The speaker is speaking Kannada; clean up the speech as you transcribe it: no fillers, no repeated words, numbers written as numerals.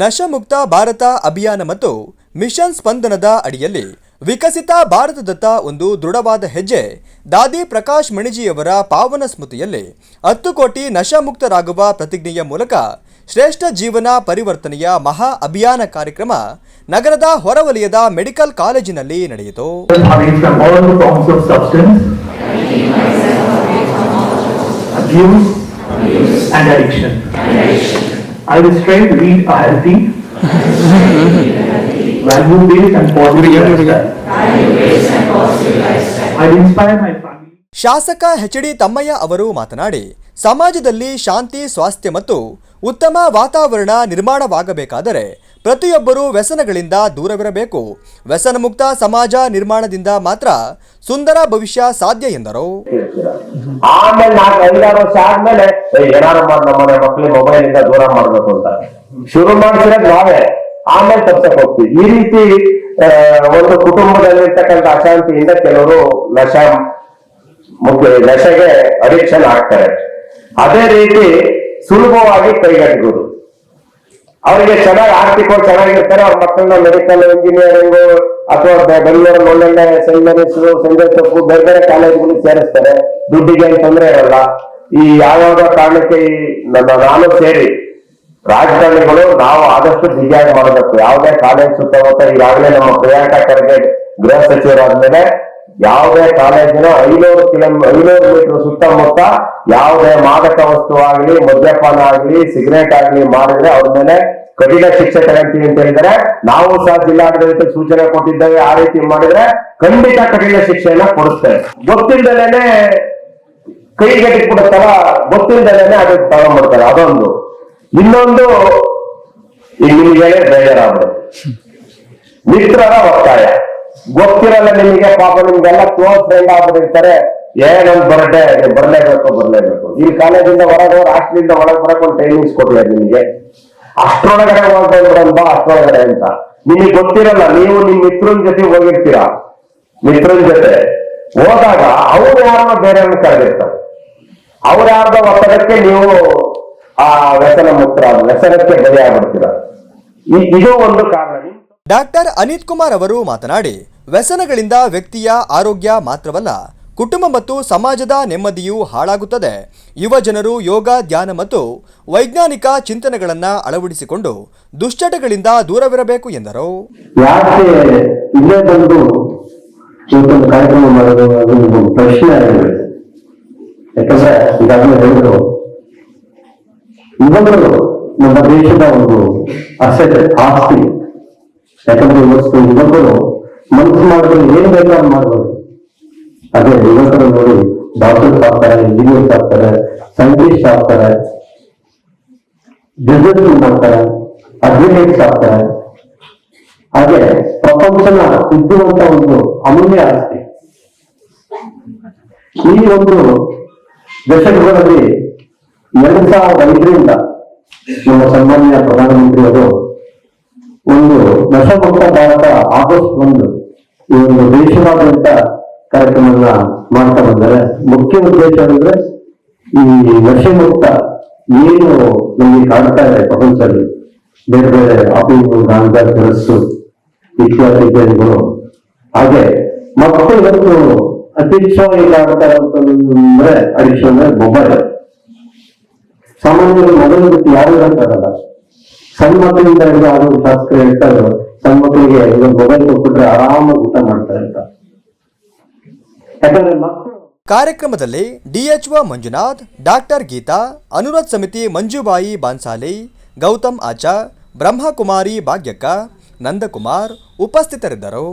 ನಶಾಮುಕ್ತ ಭಾರತ ಅಭಿಯಾನ ಮತ್ತು ಮಿಷನ್ ಸ್ಪಂದನದ ಅಡಿಯಲ್ಲಿ ವಿಕಸಿತ ಭಾರತದತ್ತ ಒಂದು ದೃಢವಾದ ಹೆಜ್ಜೆ ದಾದಿ ಪ್ರಕಾಶ್ ಮಣಿಜಿಯವರ ಪಾವನ ಸ್ಮೃತಿಯಲ್ಲಿ 10 ಕೋಟಿ ನಶಾಮುಕ್ತರಾಗುವ ಪ್ರತಿಜ್ಞೆಯ ಮೂಲಕ ಶ್ರೇಷ್ಠ ಜೀವನ ಪರಿವರ್ತನೆಯ ಮಹಾ ಅಭಿಯಾನ ಕಾರ್ಯಕ್ರಮ ನಗರದ ಹೊರವಲಯದ ಮೆಡಿಕಲ್ ಕಾಲೇಜಿನಲ್ಲಿ ನಡೆಯಿತು. I will strive to lead a healthy, value-based and positive lifestyle. I will inspire my family. ಶಾಸಕ ಎಚ್.ಡಿ. ತಮ್ಮಯ್ಯ ಅವರು ಮಾತನಾಡಿ, ಸಮಾಜದಲ್ಲಿ ಶಾಂತಿ, ಸ್ವಾಸ್ಥ್ಯ ಮತ್ತು ಉತ್ತಮ ವಾತಾವರಣ ನಿರ್ಮಾಣವಾಗಬೇಕಾದರೆ ಪ್ರತಿಯೊಬ್ಬರೂ ವ್ಯಸನಗಳಿಂದ ದೂರವಿರಬೇಕು. ವ್ಯಸನ ಮುಕ್ತ ಸಮಾಜ ನಿರ್ಮಾಣದಿಂದ ಮಾತ್ರ ಸುಂದರ ಭವಿಷ್ಯ ಸಾಧ್ಯ ಎಂದರು. ಆಮೇಲೆ 4-5 ವರ್ಷ ಆದ್ಮೇಲೆ ಏನಾರು ಮಾಡಿ ನಮ್ಮನೆ ಮಕ್ಕಳಿಗೆ ಮೊಬೈಲ್ ಇಂದ ದೂರ ಮಾಡ್ಬೇಕು ಅಂತ ಶುರು ಮಾಡ್ತಿರೋದು ನಾವೇ, ಆಮೇಲೆ ತಪ್ಸಕ್ ಹೋಗ್ತೀವಿ. ಈ ರೀತಿ ಒಂದು ಕುಟುಂಬದಲ್ಲಿರ್ತಕ್ಕಂಥ ಅಶಾಂತಿಯಿಂದ ಕೆಲವರು ನಶೆಗೆ ಅಡಿಕ್ಷನ್ ಆಗ್ತಾರೆ. ಅದೇ ರೀತಿ ಸುಲಭವಾಗಿ ಕೈಗಟ್ಟಬಹುದು. ಅವರಿಗೆ ಚೆನ್ನಾಗಿ ಆರ್ಥಿಕವಾಗಿ ಚೆನ್ನಾಗಿರ್ತಾರೆ, ಅವ್ರ ಮಕ್ಕಳನ್ನ ಮೆಡಿಕಲ್ ಇಂಜಿನಿಯರಿಂಗ್ ಅಥವಾ ಬೆಂಗಳೂರಲ್ಲಿ ಒಳ್ಳೊಳ್ಳೆ ಸೆಂಟ್ ಮೇರೀಸ್, ಸೆಂಟ್ ಜೋಸೆಫ್ ಬೇರೆ ಬೇರೆ ಕಾಲೇಜ್ಗಳಿಗೆ ಸೇರಿಸ್ತಾರೆ. ದುಡ್ಡಿಗೆ ಏನು ತೊಂದರೆ ಇರಲ್ಲ. ಈ ಯಾವ ಕಾರಣಕ್ಕೆ ನಾನು ಸೇರಿ ರಾಜಕಾರಣಿಗಳು ನಾವು ಆದಷ್ಟು ಬಿಗಿಯಾಗಿ ಮಾಡಬೇಕು. ಯಾವುದೇ ಕಾಲೇಜ್ ಸುತ್ತಮುತ್ತ ಈಗಾಗಲೇ ನಮ್ಮ ಪ್ರಿಯಾಂಕಾ ಖರ್ಗೆ ಗೃಹ ಸಚಿವರಾದ್ಮೇಲೆ ಯಾವುದೇ ಕಾಲೇಜಿನ 500 ಮೀಟರ್ ಸುತ್ತಮುತ್ತ ಯಾವುದೇ ಮಾದಕ ವಸ್ತು ಆಗ್ಲಿ, ಮದ್ಯಪಾನ ಆಗ್ಲಿ, ಸಿಗರೇಟ್ ಆಗ್ಲಿ ಮಾಡಿದ್ರೆ ಅವ್ರ ಮೇಲೆ ಕಠಿಣ ಶಿಕ್ಷೆ ತಗೊಂತೀವಿ ಅಂತ ಹೇಳಿದರೆ ನಾವು ಸಹ ಜಿಲ್ಲಾಡಳಿತ ಸೂಚನೆ ಕೊಟ್ಟಿದ್ದೇವೆ. ಆ ರೀತಿ ಮಾಡಿದ್ರೆ ಖಂಡಿತ ಕಠಿಣ ಶಿಕ್ಷೆಯನ್ನ ಕೊಡುತ್ತೇವೆ. ಗೊತ್ತಿಲ್ಲದೇನೆ ಕೈಗೆಟಿಕ್ಬಿಡುತ್ತಲ್ಲ, ಗೊತ್ತಿಲ್ಲದೇನೆ ಅದಕ್ಕೆ ತಗೊಂಡ್ಬಿಡ್ತಾರೆ. ಅದೊಂದು. ಇನ್ನೊಂದು, ಈಗ ನಿಮಗೆ ಬೇಜಾರಾಗ್ಬಿಡುತ್ತೆ, ಮಿತ್ರರ ಒತ್ತಾಯ. ಗೊತ್ತಿರಲ್ಲ ನಿಮಗೆ, ಪಾಪ ನಿಮ್ಗೆಲ್ಲ ಕ್ಲೋಸ್ ಫ್ರೆಂಡ್ ಆಗ್ಬಿಟ್ಟಿರ್ತಾರೆ. ಏನೊಂದು ಬರ್ಡೇ ಬರ್ಲೇಬೇಕು. ಈ ಕಾಲೇಜಿಂದ ಹೊರಗೆ ಹಾಸ್ಟೆಲಿಂದ ಒಳಗೆ ಬರಕ್ ಒಂದು ಟೈಮಿಂಗ್ಸ್ ಕೊಟ್ಟಿದ್ದಾರೆ ನಿಮಗೆ. ಅಷ್ಟರೊಳಗಡೆ ಹೋಗ್ಬಿಡೋಣ ಅಷ್ಟರೊಳಗಡೆ ಅಂತ ನಿಮಗೆ ಗೊತ್ತಿರಲ್ಲ. ನೀವು ನಿಮ್ ಮಿತ್ರನ ಜೊತೆ ಹೋಗಿರ್ತೀರಾ. ಮಿತ್ರನ ಜೊತೆ ಹೋದಾಗ ಅವ್ರು ಯಾರನ್ನ ಬೇರೆಯವ್ರನ್ನ ಕರೆದಿರ್ತಾರೆ. ಅವ್ರ ಯಾರ್ದ ಒತ್ತಡಕ್ಕೆ ನೀವು ಆ ವ್ಯಸನಕ್ಕೆ ಬಲಿಯಾಗ್ಬಿಡ್ತೀರ. ಇದು ಒಂದು ಕಾರಣ. ಡಾಕ್ಟರ್ ಅನಿತ್ ಕುಮಾರ್ ಅವರು ಮಾತನಾಡಿ, ವ್ಯಸನಗಳಿಂದ ವ್ಯಕ್ತಿಯ ಆರೋಗ್ಯ ಮಾತ್ರವಲ್ಲ, ಕುಟುಂಬ ಮತ್ತು ಸಮಾಜದ ನೆಮ್ಮದಿಯೂ ಹಾಳಾಗುತ್ತದೆ. ಯುವ ಜನರು ಯೋಗ, ಧ್ಯಾನ ಮತ್ತು ವೈಜ್ಞಾನಿಕ ಚಿಂತನೆಗಳನ್ನ ಅಳವಡಿಸಿಕೊಂಡು ದುಶ್ಚಟಗಳಿಂದ ದೂರವಿರಬೇಕು ಎಂದರು. ಯಾಕೆ ಇಲ್ಲೇ ಬಂದು ಇವತ್ತೊಂದು ಕಾರ್ಯಕ್ರಮ ಮಾಡೋದು ಅದೊಂದು ಪ್ರಶ್ನೆ ಆಗಿದೆ. ಯಾಕಂದ್ರೆ ಈಗಾಗಲೇ ಹೇಳಿದ್ರು, ಯುವಕರು ನಮ್ಮ ದೇಶದ ಒಂದು ಅಸೆಟ್, ಆಸ್ತಿ. ಯಾಕಂದ್ರೆ ಇವತ್ತು ಯುವಕರು ಮನಸ್ಸು ಮಾಡಿದ್ರೆ ಏನ್ ಬೇಕಾದ್ರೂ ಮಾಡ್ಬೋದು. ಅದೇ ಯುವಕರು ನೋಡಿ ಡಾಕ್ಟರ್ಸ್ ಆಗ್ತಾರೆ, ಇಂಜಿನಿಯರ್ಸ್ ಆಗ್ತಾರೆ, ಸೈಂಟಿಸ್ಟ್ ಆಗ್ತಾರೆ, ಬಿಸ್ನೆಸ್ ಮಾಡ್ತಾರೆ, ಅಡ್ವೊಕೇಟ್ಸ್ ಆಗ್ತಾರೆ. ಹಾಗೆ ಪ್ರಪಂಚನ ಇದ್ದುವಂತ ಒಂದು ಅಮೂಲ್ಯ ಆಸ್ತಿ. ಈ ಒಂದು ದಶಕಗಳಲ್ಲಿ 2005ರಿಂದ ನಮ್ಮ ಸನ್ಮಾನ್ಯ ಪ್ರಧಾನಮಂತ್ರಿಯವರು ಒಂದು ನಶಾಮುಕ್ತ ಭಾರತ ಆಗಸ್ಟ್ 1 ಈ ಒಂದು ದೇಶವಾದಂತ ಕಾರ್ಯಕ್ರಮವನ್ನ ಮಾಡ್ತಾ ಬಂದರೆ ಮುಖ್ಯ ಉದ್ದೇಶ ಅಂದ್ರೆ ಈ ನಶೆಮುಕ್ತ ಏನು ನಮಗೆ ಕಾಣ್ತಾ ಇದೆ ಪ್ರಪಂಚದಲ್ಲಿ, ಬೇರೆ ಬೇರೆ ಆಫೀಸು, ಗಾಂಜಾ, ಡ್ರಗ್ಸು ಇತ್ಯಾದಿಗಳು. ಹಾಗೆ ಮತ್ತೆ ಇವತ್ತು ಅತಿ ಹೆಚ್ಚಾಗಿ ಕಾಣ್ತಾ ಇರೋದಂತಂದ್ರೆ ಅಡಿಕ್ಷನ್ ಅಂದ್ರೆ ಮೊಬೈಲ್. ಸಾಮಾನ್ಯವಾಗಿ ಮೊಬೈಲ್ ಬಿಟ್ಟು ಯಾರು ಇರೋಕ್ಕಾಗಲ್ಲ. ಸಣ್ಣ ಮಕ್ಕಳಿಂದ ಹಿಡಿದು ಅದು ಶಾಸ್ತ್ರ ಹೇಳ್ತಾರೆ, ಸಣ್ಣ ಮಕ್ಕಳಿಗೆ ಮೊಬೈಲ್ ಕೊಟ್ಬಿಟ್ರೆ ಆರಾಮಾಗಿ ಊಟ ಮಾಡ್ತಾರೆ ಅಂತ. ಯಾಕಂದ್ರೆ ಮಕ್ಕಳು. ಕಾರ್ಯಕ್ರಮದಲ್ಲಿ ಡಿಎಚ್ಒ ಮಂಜುನಾಥ್, ಡಾಕ್ಟರ್ ಗೀತಾ, ಅನುರಾಧ ಸಮಿತಿ ಮಂಜುಬಾಯಿ ಬಾನ್ಸಾಲಿ, ಗೌತಮ್ ಆಚಾರ್, ಬ್ರಹ್ಮಕುಮಾರಿ ಭಾಗ್ಯಕ್ಕ, ನಂದಕುಮಾರ್ ಉಪಸ್ಥಿತರಿದ್ದರು.